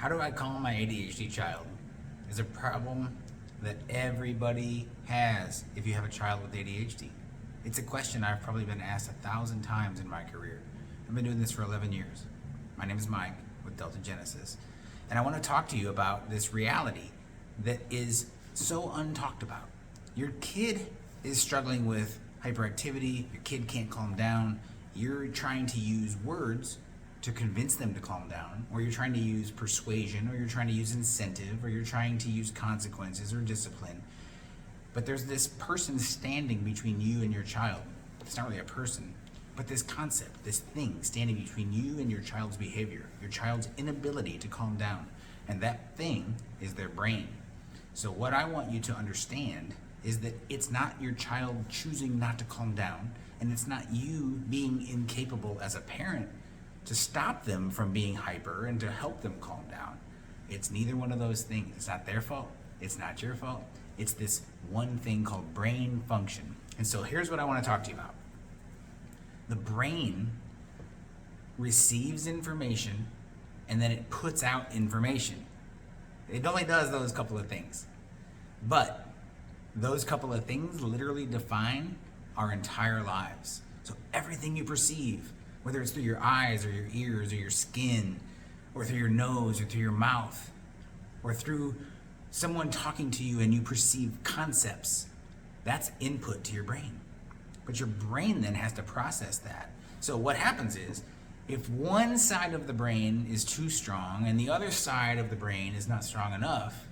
How do I calm my ADHD child? Is a problem that everybody has if you have a child with ADHD. It's a question I've probably been asked 1,000 times in my career. I've been doing this for 11 years. My name is Mike with Delta Genesis, and I want to talk to you about this reality that is so untalked about. Your kid is struggling with hyperactivity, your kid can't calm down, you're trying to use words to convince them to calm down, or you're trying to use persuasion, or you're trying to use incentive, or you're trying to use consequences or discipline. But there's this person standing between you and your child. It's not really a person, but this concept, this thing standing between you and your child's behavior, your child's inability to calm down. And that thing is their brain. So what I want you to understand is that it's not your child choosing not to calm down, and it's not you being incapable as a parent to stop them from being hyper and to help them calm down. It's neither one of those things. It's not their fault. It's not your fault. It's this one thing called brain function. And so here's what I want to talk to you about. The brain receives information and then it puts out information. It only does those couple of things. But those couple of things literally define our entire lives. So everything you perceive, whether it's through your eyes or your ears or your skin or through your nose or through your mouth or through someone talking to you and you perceive concepts, that's input to your brain. But your brain then has to process that. So what happens is, if one side of the brain is too strong and the other side of the brain is not strong enough,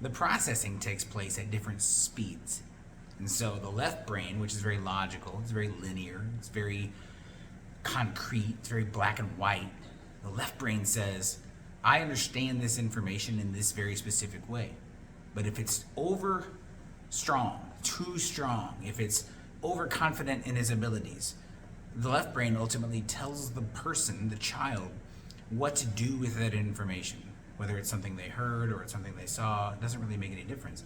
the processing takes place at different speeds. And so the left brain, which is very logical, it's very linear, it's very concrete, it's very black and white. The left brain says, I understand this information in this very specific way. But if it's over strong, too strong, if it's overconfident in his abilities, the left brain ultimately tells the person, the child, what to do with that information. Whether it's something they heard or it's something they saw, it doesn't really make any difference.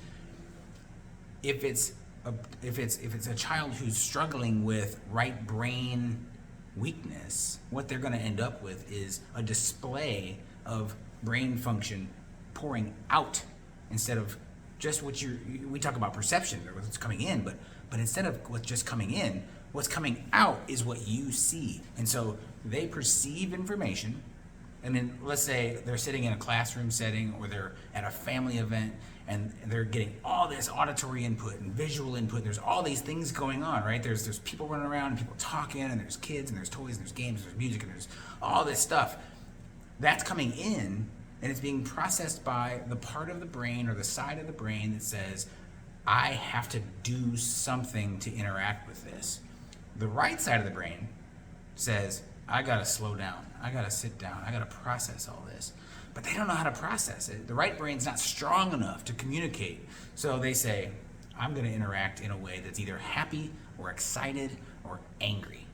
If it's a child who's struggling with right brain weakness, what they're going to end up with is a display of brain function pouring out instead of just what we talk about perception or what's coming in, but instead of what's just coming in, what's coming out is what you see. And so they perceive information, and then let's say they're sitting in a classroom setting or they're at a family event and they're getting all this auditory input and visual input. There's all these things going on, right? There's people running around and people talking, and there's kids and there's toys and there's games and there's music and there's all this stuff. That's coming in and it's being processed by the part of the brain or the side of the brain that says, I have to do something to interact with this. The right side of the brain says, I gotta slow down, I gotta sit down, I gotta process all this. But they don't know how to process it. The right brain's not strong enough to communicate. So they say, I'm gonna interact in a way that's either happy or excited or angry.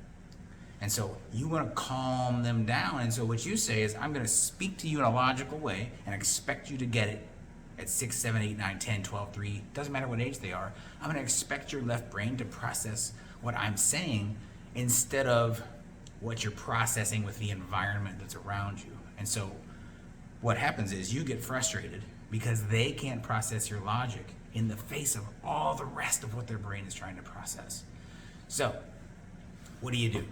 And so you wanna calm them down. And so what you say is, I'm gonna speak to you in a logical way and expect you to get it at 6, 7, 8, 9, 10, 12, 3, doesn't matter what age they are. I'm gonna expect your left brain to process what I'm saying instead of what you're processing with the environment that's around you. And so what happens is you get frustrated because they can't process your logic in the face of all the rest of what their brain is trying to process. So what do?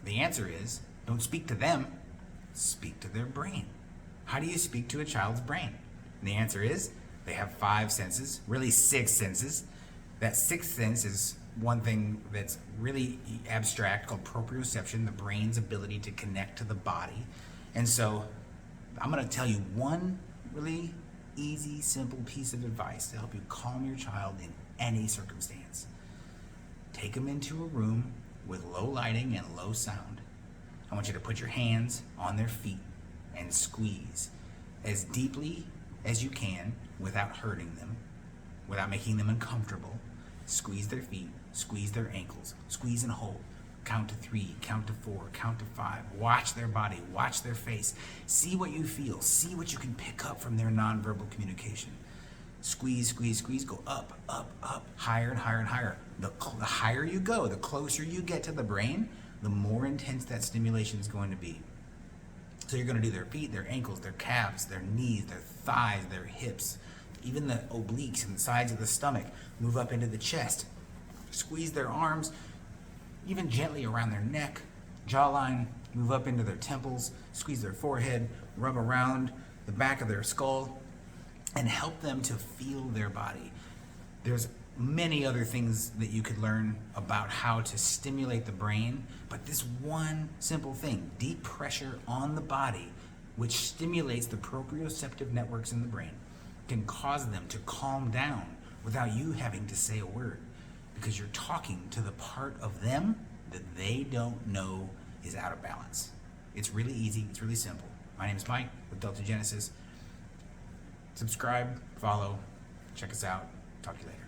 The answer is, don't speak to them, speak to their brain. How do you speak to a child's brain? And the answer is, they have 5 senses, really 6 senses. That 6th sense is one thing that's really abstract called proprioception, the brain's ability to connect to the body. And so I'm going to tell you one really easy, simple piece of advice to help you calm your child in any circumstance. Take them into a room with low lighting and low sound. I want you to put your hands on their feet and squeeze as deeply as you can without hurting them, without making them uncomfortable. Squeeze their feet, squeeze their ankles, squeeze and hold. Count to 3, count to 4, count to 5. Watch their body, watch their face. See what you feel, see what you can pick up from their nonverbal communication. Squeeze, squeeze, squeeze, go up, up, up, higher and higher and higher. The higher you go, the closer you get to the brain, the more intense that stimulation is going to be. So you're going to do their feet, their ankles, their calves, their knees, their thighs, their hips, even the obliques and the sides of the stomach. Move up into the chest. Squeeze their arms, even gently around their neck, jawline. Move up into their temples. Squeeze their forehead. Rub around the back of their skull and help them to feel their body. There's many other things that you could learn about how to stimulate the brain, but this one simple thing, deep pressure on the body, which stimulates the proprioceptive networks in the brain, can cause them to calm down without you having to say a word, because you're talking to the part of them that they don't know is out of balance. It's really easy, it's really simple. My name is Mike with Delta Genesis. Subscribe, follow, check us out. Talk to you later.